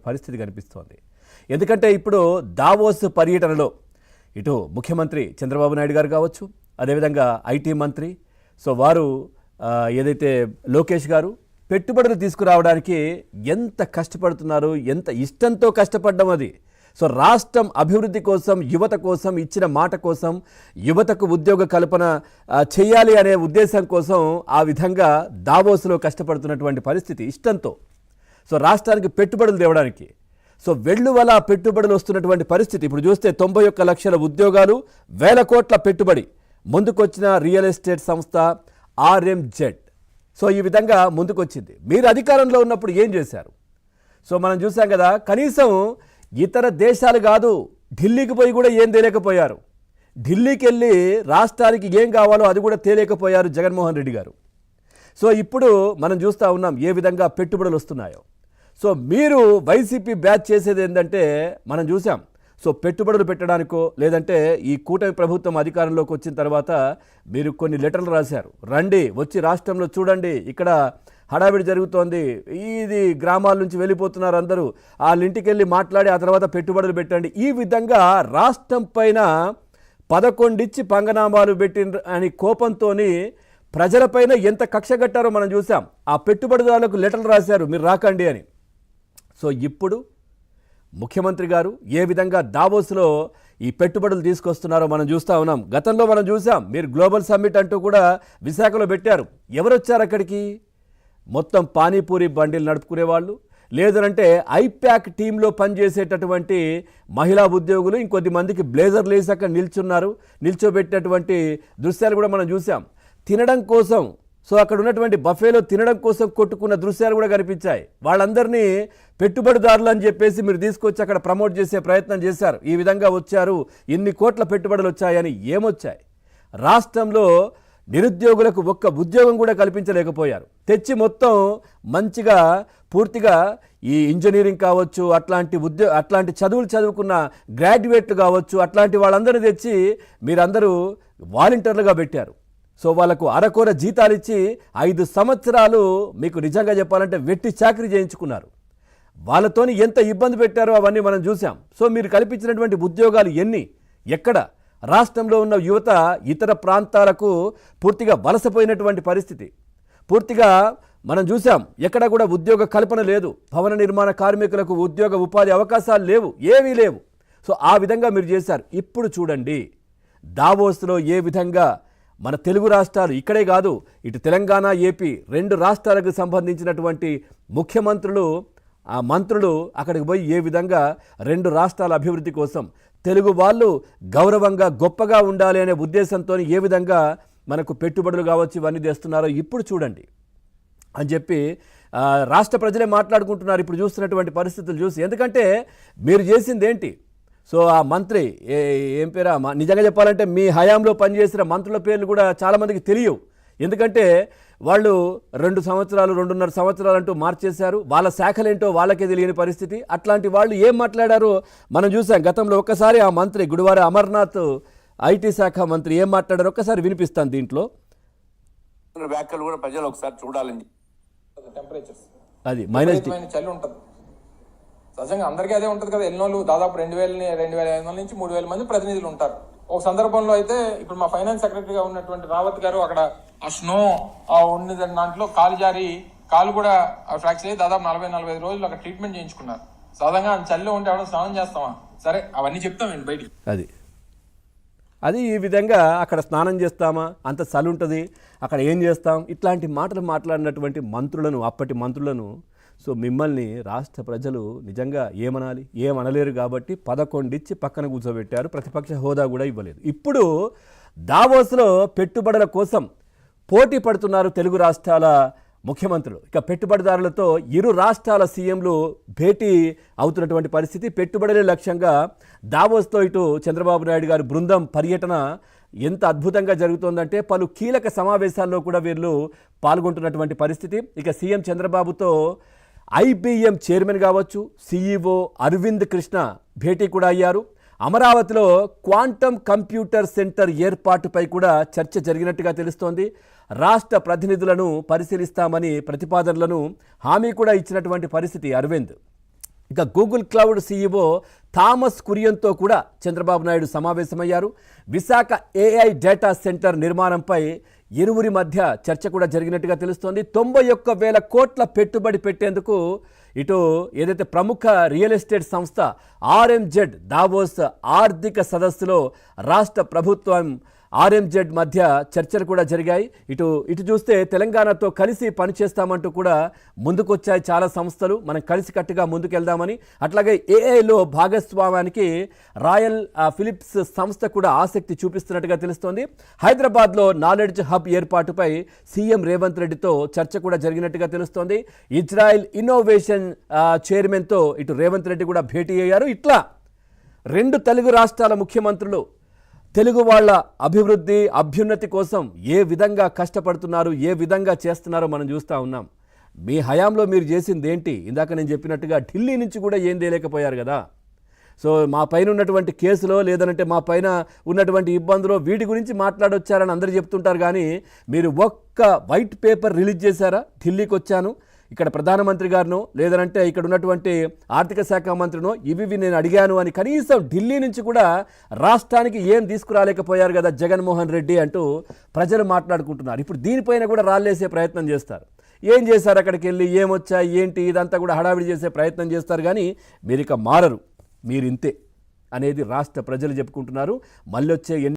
పరిస్థితి కనిపిస్తోంది. ఎందుకంటే ఇప్పుడు దావోస్ పర్యటనలో ఇటు ముఖ్యమంత్రి చంద్రబాబు నాయుడు గారు కావచ్చు, అదేవిధంగా ఐటీ మంత్రి వారు ఏదైతే లోకేష్ గారు పెట్టుబడులు తీసుకురావడానికి ఎంత కష్టపడుతున్నారు, ఎంత ఇష్టంతో కష్టపడ్డం అది. రాష్ట్రం అభివృద్ధి కోసం, యువత కోసం, ఇచ్చిన మాట కోసం, యువతకు ఉద్యోగ కల్పన చేయాలి అనే ఉద్దేశం కోసం ఆ విధంగా దావోస్లో కష్టపడుతున్నటువంటి పరిస్థితి ఇష్టంతో. రాష్ట్రానికి పెట్టుబడులు తేవడానికి వెళ్లువల పెట్టుబడులు వస్తున్నటువంటి పరిస్థితి. ఇప్పుడు చూస్తే 91 లక్షల ఉద్యోగాలు, వేల కోట్ల పెట్టుబడి. ముందుకొచ్చిన రియల్ ఎస్టేట్ సంస్థ RMZ ఈ విధంగా ముందుకొచ్చింది. మీరు అధికారంలో ఉన్నప్పుడు ఏం చేశారు? మనం చూసాం కదా, కనీసం ఇతర దేశాలు కాదు, ఢిల్లీకి పోయి కూడా ఏం తేలేకపోయారు. ఢిల్లీకి వెళ్ళి రాష్ట్రానికి ఏం కావాలో అది కూడా తేలేకపోయారు జగన్మోహన్ రెడ్డి గారు. ఇప్పుడు మనం చూస్తూ ఉన్నాం ఏ విధంగా పెట్టుబడులు వస్తున్నాయో. మీరు వైసీపీ బ్యాచ్ చేసేది ఏంటంటే మనం చూసాం. పెట్టుబడులు పెట్టడానికో లేదంటే ఈ కూటమి ప్రభుత్వం అధికారంలోకి వచ్చిన తర్వాత మీరు కొన్ని లెటర్లు రాశారు. రండి, వచ్చి రాష్ట్రంలో చూడండి, ఇక్కడ హడావిడి జరుగుతోంది, ఇది గ్రామాల నుంచి వెళ్ళిపోతున్నారు అందరూ, వాళ్ళ ఇంటికి వెళ్ళి మాట్లాడి ఆ తర్వాత పెట్టుబడులు పెట్టండి. ఈ విధంగా రాష్ట్రం పైన 11 ఇచ్చి పంగనామాలు పెట్టిన అని కోపంతో ప్రజలపైన ఎంత కక్ష కట్టారో మనం చూసాం. ఆ పెట్టుబడిదారులకు లెటర్లు రాశారు మీరు రాకండి అని. ఇప్పుడు ముఖ్యమంత్రి గారు ఏ విధంగా దావోస్లో ఈ పెట్టుబడులు తీసుకొస్తున్నారో మనం చూస్తూ ఉన్నాం. గతంలో మనం చూసాం, మీరు గ్లోబల్ సమ్మిట్ అంటూ కూడా విశాఖలో పెట్టారు. ఎవరు వచ్చారు అక్కడికి? మొత్తం పానీపూరి బండిలు నడుపుకునే వాళ్ళు, లేదంటే ఐప్యాక్ టీంలో పనిచేసేటటువంటి మహిళా ఉద్యోగులు, ఇంకొద్ది మందికి బ్లేజర్లు వేసి అక్కడ నిల్చోబెట్టినటువంటి దృశ్యాలు కూడా మనం చూసాం. తినడం కోసం అక్కడ ఉన్నటువంటి బఫేలో తినడం కోసం కొట్టుకున్న దృశ్యాలు కూడా కనిపించాయి. వాళ్ళందరినీ పెట్టుబడిదారులు అని చెప్పేసి మీరు తీసుకొచ్చి అక్కడ ప్రమోట్ చేసే ప్రయత్నం చేశారు. ఈ విధంగా వచ్చారు, ఇన్ని కోట్ల పెట్టుబడులు వచ్చాయని. ఏమొచ్చాయి? రాష్ట్రంలో నిరుద్యోగులకు ఒక్క ఉద్యోగం కూడా కల్పించలేకపోయారు. తెచ్చి మొత్తం మంచిగా పూర్తిగా ఈ ఇంజనీరింగ్ కావచ్చు, అట్లాంటి చదువులు చదువుకున్న గ్రాడ్యుయేట్లు కావచ్చు, అట్లాంటి వాళ్ళందరినీ తెచ్చి మీరందరూ వాలంటీర్లుగా పెట్టారు. వాళ్ళకు అరకొర జీతాలు ఇచ్చి 5 సంవత్సరాలు మీకు నిజంగా చెప్పాలంటే వెట్టి చాకరీ చేయించుకున్నారు. వాళ్ళతోని ఎంత ఇబ్బంది పెట్టారో అవన్నీ మనం చూసాం. మీరు కల్పించినటువంటి ఉద్యోగాలు ఎన్ని, ఎక్కడ? రాష్ట్రంలో ఉన్న యువత ఇతర ప్రాంతాలకు పూర్తిగా వలసపోయినటువంటి పరిస్థితి. పూర్తిగా మనం చూసాం, ఎక్కడ కూడా ఉద్యోగ కల్పన లేదు. భవన నిర్మాణ కార్మికులకు ఉద్యోగ ఉపాధి అవకాశాలు లేవు, ఏవీ లేవు. ఆ విధంగా మీరు చేశారు. ఇప్పుడు చూడండి దావోస్లో ఏ విధంగా మన తెలుగు రాష్ట్రాలు, ఇక్కడే కాదు ఇటు తెలంగాణ, ఏపీ 2 రాష్ట్రాలకు సంబంధించినటువంటి ముఖ్యమంత్రులు, ఆ మంత్రులు అక్కడికి పోయి ఏ విధంగా 2 రాష్ట్రాల అభివృద్ధి కోసం తెలుగు వాళ్ళు గౌరవంగా గొప్పగా ఉండాలి అనే ఉద్దేశంతో ఏ విధంగా మనకు పెట్టుబడులు కావచ్చు ఇవన్నీ తెస్తున్నారో ఇప్పుడు చూడండి అని చెప్పి రాష్ట్ర ప్రజలే మాట్లాడుకుంటున్నారు ఇప్పుడు చూస్తున్నటువంటి పరిస్థితులు చూసి. ఎందుకంటే మీరు చేసింది ఏంటి? ఆ మంత్రి ఏం పేరా, నిజంగా చెప్పాలంటే మీ హయాంలో పనిచేసిన మంత్రుల పేర్లు కూడా చాలామందికి తెలియవు. ఎందుకంటే వాళ్ళు 2 సంవత్సరాలు 2.5 సంవత్సరాలు అంటూ మార్చేశారు. వాళ్ళ శాఖలేంటో వాళ్ళకే తెలియని పరిస్థితి. అట్లాంటి వాళ్ళు ఏం మాట్లాడారో మనం చూసాం గతంలో. ఒక్కసారి ఆ మంత్రి గుడివార అమర్నాథ్ ఐటీ శాఖ మంత్రి ఏం మాట్లాడారో ఒక్కసారి వినిపిస్తాను. దీంట్లో వ్యాఖ్యలు కూడా ప్రజలు ఒకసారి చూడాలండి. అది మైనస్ చలి ఉంటుంది సహజంగా, అందరికీ అదే ఉంటుంది కదా. ఎన్నోళ్ళు దాదాపు 2,500 నుంచి 3,000 మంది ప్రతినిధులు ఉంటారు. ఒక సందర్భంలో అయితే ఇప్పుడు మా ఫైనాన్స్ సెక్రటరీగా ఉన్నటువంటి రావత్ గారు అక్కడ ఆ స్నో ఉన్న దాంట్లో కాలు జారి కాలు కూడా ఫ్రాక్చర్ అయ్యి దాదాపు 40-45 రోజులు అక్కడ ట్రీట్మెంట్ చేయించుకున్నారు. సాధారణంగా చలిలో ఉంటే ఎవడో స్నానం చేస్తామా? సరే, అవన్నీ చెప్తాం బయటికి. అది ఈ విధంగా అక్కడ స్నానం చేస్తామా, అంత చలి ఉంటుంది, అక్కడ ఏం చేస్తాం, ఇట్లాంటి మాటలు మాట్లాడినటువంటి మంత్రులను, అప్పటి మంత్రులను మిమ్మల్ని రాష్ట్ర ప్రజలు నిజంగా ఏమనాలి? ఏమనలేరు కాబట్టి 11 ఇచ్చి పక్కన కూర్చోబెట్టారు. ప్రతిపక్ష హోదా కూడా ఇవ్వలేదు. ఇప్పుడు దావోస్లో పెట్టుబడుల కోసం పోటీ పడుతున్నారు తెలుగు రాష్ట్రాల ముఖ్యమంత్రులు. ఇక పెట్టుబడిదారులతో ఇరు రాష్ట్రాల సీఎంలు భేటీ అవుతున్నటువంటి పరిస్థితి. పెట్టుబడులే లక్ష్యంగా దావోస్తో ఇటు చంద్రబాబు నాయుడు గారి బృందం పర్యటన ఎంత అద్భుతంగా జరుగుతోందంటే పలు కీలక సమావేశాల్లో కూడా వీళ్ళు పాల్గొంటున్నటువంటి పరిస్థితి. ఇక సీఎం చంద్రబాబుతో IBM చైర్మన్ కావచ్చు, CEO అరవింద్ కృష్ణ భేటీ కూడా అయ్యారు. అమరావతిలో క్వాంటమ్ కంప్యూటర్ సెంటర్ ఏర్పాటుపై కూడా చర్చ జరిగినట్టుగా తెలుస్తోంది. రాష్ట్ర ప్రతినిధులను పరిశీలిస్తామని ప్రతిపాదనలను హామీ కూడా ఇచ్చినటువంటి పరిస్థితి అరవింద్. ఇక గూగుల్ క్లౌడ్ సీఈఓ థామస్ కురియన్తో కూడా చంద్రబాబు నాయుడు సమావేశమయ్యారు. విశాఖ ఏఐ డేటా సెంటర్ నిర్మాణంపై ఇరువురి మధ్య చర్చ కూడా జరిగినట్టుగా తెలుస్తోంది. 91,000 కోట్ల పెట్టుబడి పెట్టేందుకు ఇటు ఏదైతే ప్రముఖ రియల్ ఎస్టేట్ సంస్థ ఆర్ఎంజెడ్ దావోస్ ఆర్థిక సదస్సులో రాష్ట్ర ప్రభుత్వం ఆర్ఎంజెడ్ మధ్య చర్చలు కూడా జరిగాయి. ఇటు చూస్తే తెలంగాణతో కలిసి పనిచేస్తామంటూ కూడా ముందుకొచ్చాయి చాలా సంస్థలు. మనం కలిసికట్టుగా ముందుకెళ్దామని. అట్లాగే ఏఐలో భాగస్వామ్యానికి రాయల్ ఫిలిప్స్ సంస్థ కూడా ఆసక్తి చూపిస్తున్నట్టుగా తెలుస్తోంది. హైదరాబాద్లో నాలెడ్జ్ హబ్ ఏర్పాటుపై సీఎం రేవంత్ రెడ్డితో చర్చ కూడా జరిగినట్టుగా తెలుస్తోంది. ఇజ్రాయెల్ ఇన్నోవేషన్ చైర్మన్తో ఇటు రేవంత్ రెడ్డి కూడా భేటీ అయ్యారు. ఇట్లా 2 తెలుగు రాష్ట్రాల ముఖ్యమంత్రులు తెలుగు వాళ్ళ అభివృద్ధి అభ్యున్నతి కోసం ఏ విధంగా కష్టపడుతున్నారు, ఏ విధంగా చేస్తున్నారో మనం చూస్తూ ఉన్నాం. మీ హయాంలో మీరు చేసింది ఏంటి? ఇందాక నేను చెప్పినట్టుగా ఢిల్లీ నుంచి కూడా ఏం తేలేకపోయారు కదా. సో మా పైన ఉన్నటువంటి కేసులో లేదంటే మా పైన ఉన్నటువంటి ఇబ్బందులో వీటి గురించి మాట్లాడొచ్చారని అందరూ చెప్తుంటారు. కానీ మీరు ఒక్క వైట్ పేపర్ రిలీజ్ చేశారా? ఢిల్లీకి వచ్చాను, ఇక్కడ ప్రధానమంత్రి గారినో లేదంటే ఇక్కడ ఉన్నటువంటి ఆర్థిక శాఖ మంత్రినో ఇవి నేను అడిగాను అని కనీసం ఢిల్లీ నుంచి కూడా రాష్ట్రానికి ఏం తీసుకురాలేకపోయారు కదా జగన్మోహన్ రెడ్డి అంటూ ప్రజలు మాట్లాడుకుంటున్నారు. ఇప్పుడు దీనిపైన కూడా రాళ్ళేసే ప్రయత్నం చేస్తారు. ఏం చేశారు అక్కడికి వెళ్ళి, ఏమొచ్చాయి ఏంటి, ఇదంతా కూడా హడావిడి చేసే ప్రయత్నం చేస్తారు. కానీ మీరు ఇక మారరు, మీరు ఇంతే అనేది రాష్ట్ర ప్రజలు చెప్పుకుంటున్నారు. మళ్ళీ వచ్చే